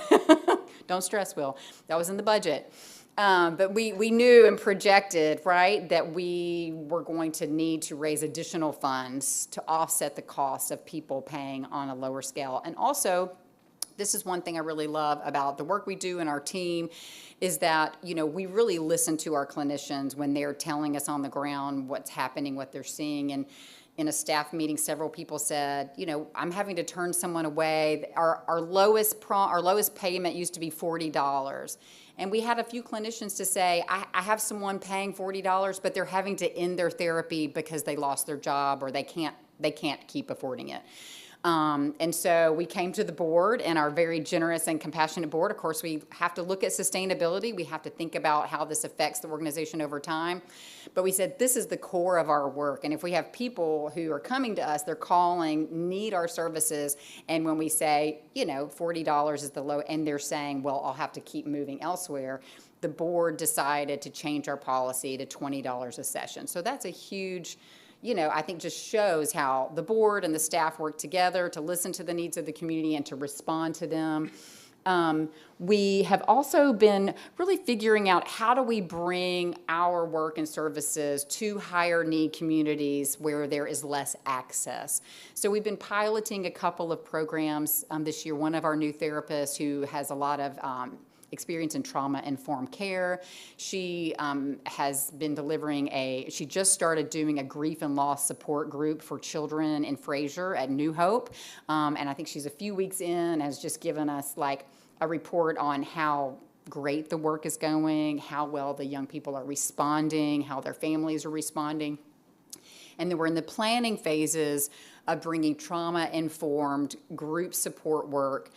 don't stress, Will, that was in the budget. But we knew and projected, right, that we were going to need to raise additional funds to offset the cost of people paying on a lower scale. And also, this is one thing I really love about the work we do in our team is that, you know, we really listen to our clinicians when they're telling us on the ground what's happening, what they're seeing. And in a staff meeting, several people said, you know, I'm having to turn someone away. Our lowest payment used to be $40. And we had a few clinicians to say, I have someone paying $40, but they're having to end their therapy because they lost their job or they can't keep affording it. And so we came to the board, and our very generous and compassionate board, of course, we have to look at sustainability. We have to think about how this affects the organization over time. But we said, this is the core of our work. And if we have people who are coming to us, they're calling, need our services, and when we say, you know, $40 is the low, and they're saying, well, I'll have to keep moving elsewhere, the board decided to change our policy to $20 a session. So that's a huge, you know, I think just shows how the board and the staff work together to listen to the needs of the community and to respond to them. We have also been really figuring out how do we bring our work and services to higher need communities where there is less access. So we've been piloting a couple of programs this year. One of our new therapists who has a lot of experience in trauma-informed care. She has been delivering she just started doing a grief and loss support group for children in Fraser at New Hope. And I think she's a few weeks in, has just given us like a report on how great the work is going, how well the young people are responding, how their families are responding. And then we're in the planning phases of bringing trauma-informed group support work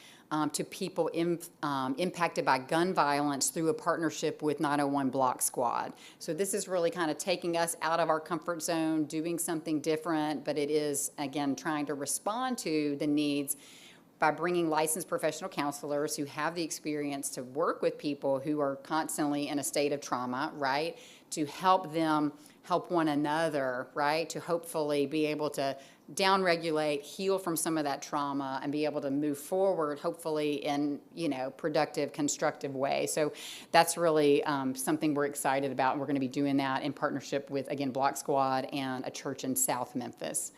to people impacted by gun violence through a partnership with 901 Block Squad. So this is really kind of taking us out of our comfort zone, doing something different, but it is, again, trying to respond to the needs by bringing licensed professional counselors who have the experience to work with people who are constantly in a state of trauma, right, to help them help one another, right, to hopefully be able to downregulate, heal from some of that trauma, and be able to move forward, hopefully in, you know, productive, constructive way. So that's really something we're excited about, and we're going to be doing that in partnership with, again, Block Squad and a church in South Memphis.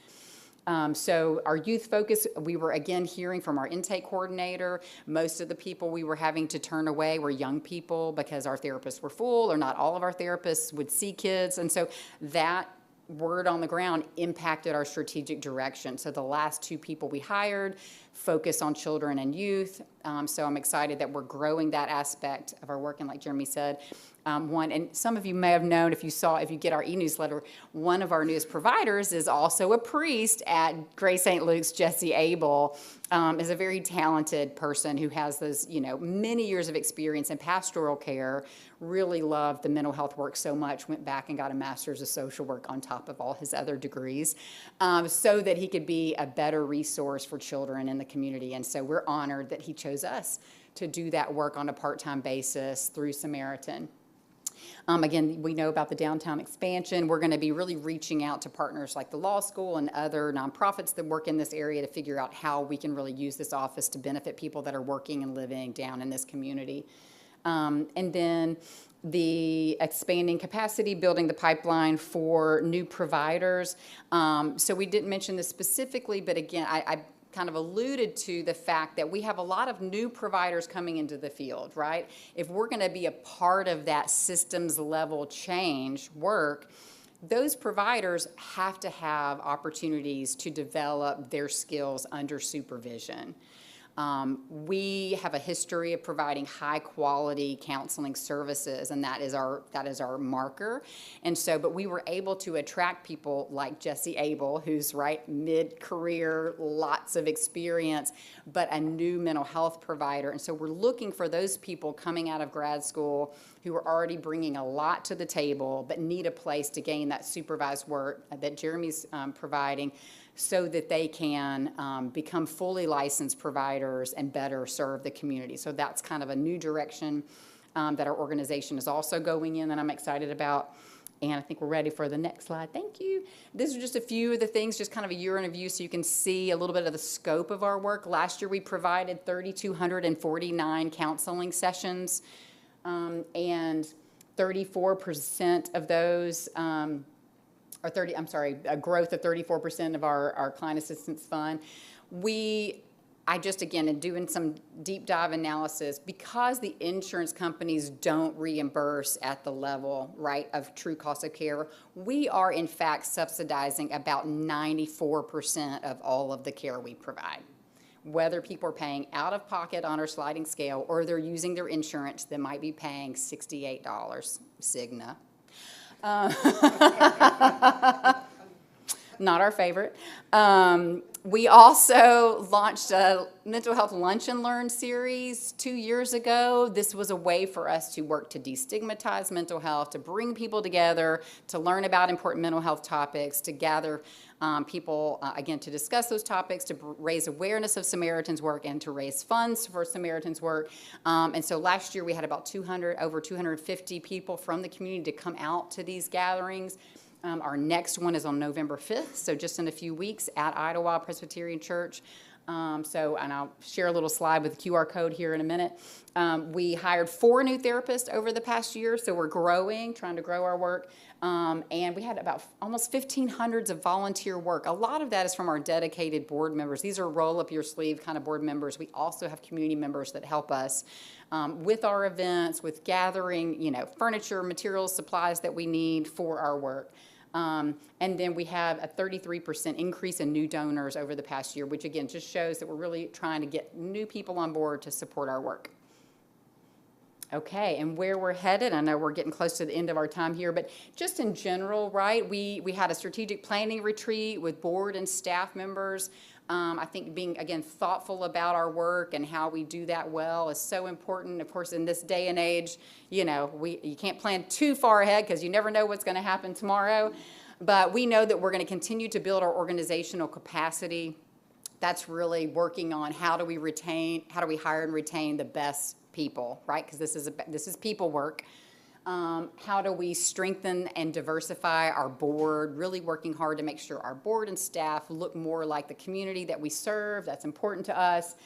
So our youth focus, we were again hearing from our intake coordinator, most of the people we were having to turn away were young people because our therapists were full, or not all of our therapists would see kids. And so that word on the ground impacted our strategic direction. So the last two people we hired focus on children and youth. So I'm excited that we're growing that aspect of our work. And like Jeremy said, and some of you may have known if you get our e-newsletter, one of our newest providers is also a priest at Grace St. Luke's. Jesse Abel is a very talented person who has those, you know, many years of experience in pastoral care, really loved the mental health work so much, went back and got a master's of social work on top of all his other degrees, so that he could be a better resource for children in the community. And so we're honored that he chose us to do that work on a part-time basis through Samaritan. Again, we know about the downtown expansion. We're going to be really reaching out to partners like the law school and other nonprofits that work in this area to figure out how we can really use this office to benefit people that are working and living down in this community. And then the expanding capacity, building the pipeline for new providers. So we didn't mention this specifically, but again, I kind of alluded to the fact that we have a lot of new providers coming into the field, right? If we're going to be a part of that systems level change work, those providers have to have opportunities to develop their skills under supervision. We have a history of providing high quality counseling services, and that is our marker. And so, but we were able to attract people like Jesse Abel, who's right mid-career, lots of experience, but a new mental health provider. And so we're looking for those people coming out of grad school who are already bringing a lot to the table, but need a place to gain that supervised work that Jeremy's providing, so that they can become fully licensed providers and better serve the community. So that's kind of a new direction that our organization is also going in that I'm excited about. And I think we're ready for the next slide. Thank you. These are just a few of the things, just kind of a year in review, so you can see a little bit of the scope of our work. Last year we provided 3,249 counseling sessions, and 34% of those, a growth of 34% of our client assistance fund. I just, again, in doing some deep dive analysis, because the insurance companies don't reimburse at the level, right, of true cost of care, we are in fact subsidizing about 94% of all of the care we provide. Whether people are paying out of pocket on our sliding scale or they're using their insurance, they might be paying $68, Cigna. Not our favorite. We also launched a mental health lunch and learn series 2 years ago. This was a way for us to work to destigmatize mental health, to bring people together, to learn about important mental health topics, to gather people, again, to discuss those topics, to raise awareness of Samaritan's work, and to raise funds for Samaritan's work. And so last year we had about over 250 people from the community to come out to these gatherings. Our next one is on November 5th, so just in a few weeks at Idlewild Presbyterian Church. And I'll share a little slide with the QR code here in a minute. We hired 4 new therapists over the past year, so we're growing, trying to grow our work. And we had about almost 1,500 of volunteer work. A lot of that is from our dedicated board members. These are roll-up-your-sleeve kind of board members. We also have community members that help us with our events, with gathering, furniture, materials, supplies that we need for our work. And then we have a 33% increase in new donors over the past year, which again just shows that we're really trying to get new people on board to support our work. Okay, and where we're headed, I know we're getting close to the end of our time here, but just in general, right, we had a strategic planning retreat with board and staff members. I think being, again, thoughtful about our work and how we do that well is so important. Of course, in this day and age, you can't plan too far ahead because you never know what's going to happen tomorrow. But we know that we're going to continue to build our organizational capacity. That's really working on how do we hire and retain the best people, right? Because this is people work. How do we strengthen and diversify our board, really working hard to make sure our board and staff look more like the community that we serve. That's important to us.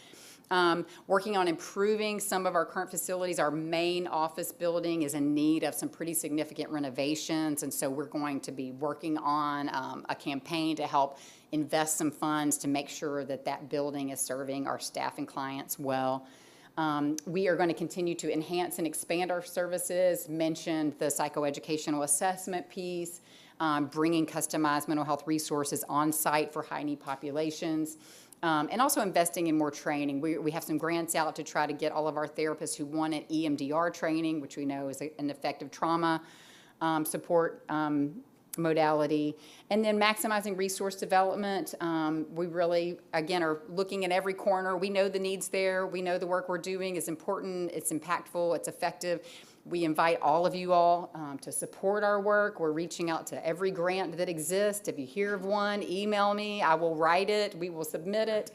Working on improving some of our current facilities. Our main office building is in need of some pretty significant renovations, and so we're going to be working on a campaign to help invest some funds to make sure that that building is serving our staff and clients well. We are going to continue to enhance and expand our services, mentioned the psychoeducational assessment piece, bringing customized mental health resources on site for high-need populations, and also investing in more training. We have some grants out to try to get all of our therapists who want an EMDR training, which we know is an effective trauma support modality, and then maximizing resource development. We really, again, are looking at every corner. We know the needs there. We know the work we're doing is important, it's impactful, it's effective. We invite all of you all to support our work. We're reaching out to every grant that exists. If you hear of one, email me. I will write it. We will submit it.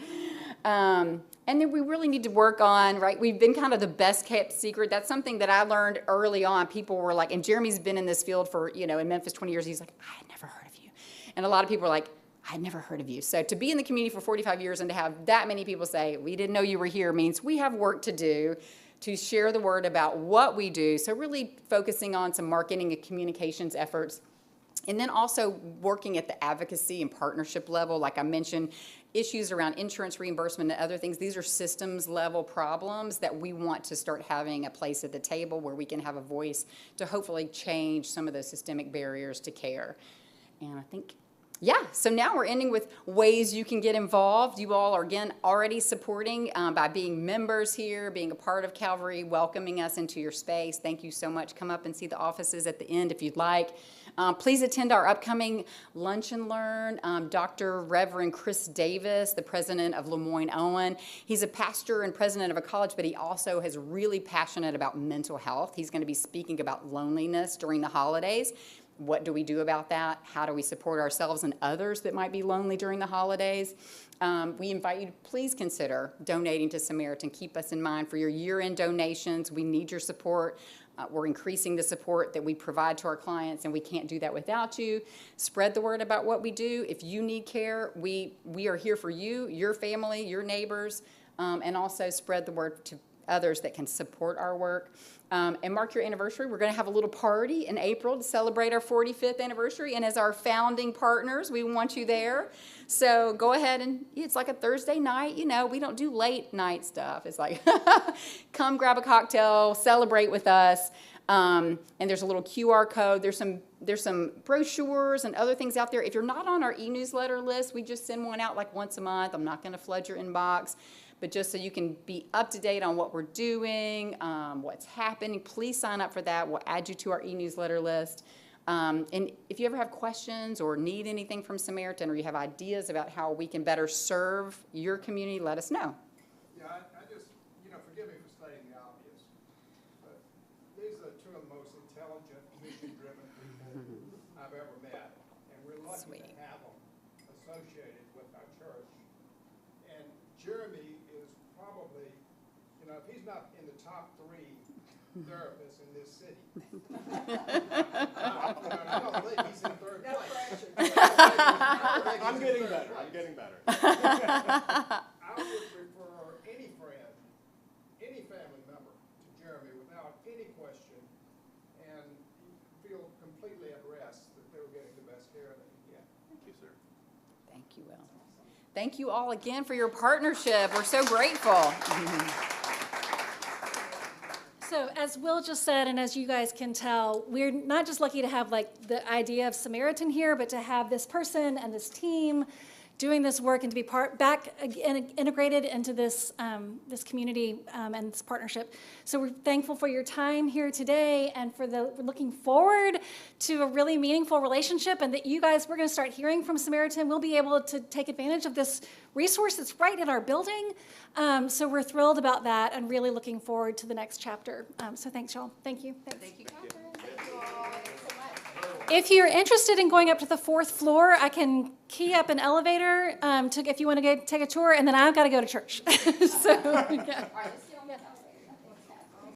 And then we really need to work on, right, we've been kind of the best kept secret. That's something that I learned early on. People were like, and Jeremy's been in this field for, in Memphis 20 years. He's like, I had never heard of you. And a lot of people are like, I had never heard of you. So to be in the community for 45 years and to have that many people say, we didn't know you were here means we have work to do to share the word about what we do. So really focusing on some marketing and communications efforts. And then also working at the advocacy and partnership level, like I mentioned, issues around insurance reimbursement and other things. These are systems level problems that we want to start having a place at the table where we can have a voice to hopefully change some of those systemic barriers to care. And I think, yeah, so now we're ending with ways you can get involved. You all are, again, already supporting by being members here, being a part of Calvary, welcoming us into your space. Thank you so much. Come up and see the offices at the end if you'd like. Please attend our upcoming Lunch and Learn. Dr. Reverend Chris Davis, the president of Lemoyne-Owen. He's a pastor and president of a college, but he also is really passionate about mental health. He's going to be speaking about loneliness during the holidays. What do we do about that? How do we support ourselves and others that might be lonely during the holidays? We invite you to please consider donating to Samaritan. Keep us in mind for your year-end donations. We need your support. We're increasing the support that we provide to our clients, and we can't do that without you. Spread the word about what we do. If you need care, we are here for you, your family, your neighbors, and also spread the word to others that can support our work. And mark your anniversary. We're going to have a little party in April to celebrate our 45th anniversary. And as our founding partners, we want you there. So go ahead and it's like a Thursday night. You know, we don't do late night stuff. It's like, come grab a cocktail, celebrate with us. And there's a little QR code. There's some brochures and other things out there. If you're not on our e-newsletter list, we just send one out like once a month. I'm not going to flood your inbox. But just so you can be up to date on what we're doing, what's happening, please sign up for that. We'll add you to our e-newsletter list. And if you ever have questions or need anything from Samaritan, or you have ideas about how we can better serve your community, let us know. Yeah, I just, forgive me for stating the obvious, but these are two of the most intelligent, mission-driven people I've ever met. And we're lucky to have them associated with our church. And Jeremy is probably, if he's not in the top 3 therapists in this city, I don't believe he's in 3rd place. I'm getting better. I'm getting better. I would refer any friend, any family member to Jeremy without any question and feel completely at rest that they were getting the best care they could get. Thank you, sir. Thank you, Will. Thank you all again for your partnership. We're so grateful. So as Will just said, and as you guys can tell, we're not just lucky to have like the idea of Samaritan here, but to have this person and this team doing this work and to be integrated into this this community and this partnership. So we're thankful for your time here today, and we're looking forward to a really meaningful relationship, and that you guys, we're going to start hearing from Samaritan. We'll be able to take advantage of this resource that's right in our building. So we're thrilled about that and really looking forward to the next chapter. So thanks, y'all. Thank you. Thanks. Thank you, Catherine. If you're interested in going up to the 4th floor, I can key up an elevator if you want to go take a tour, and then I've got to go to church. So, yeah.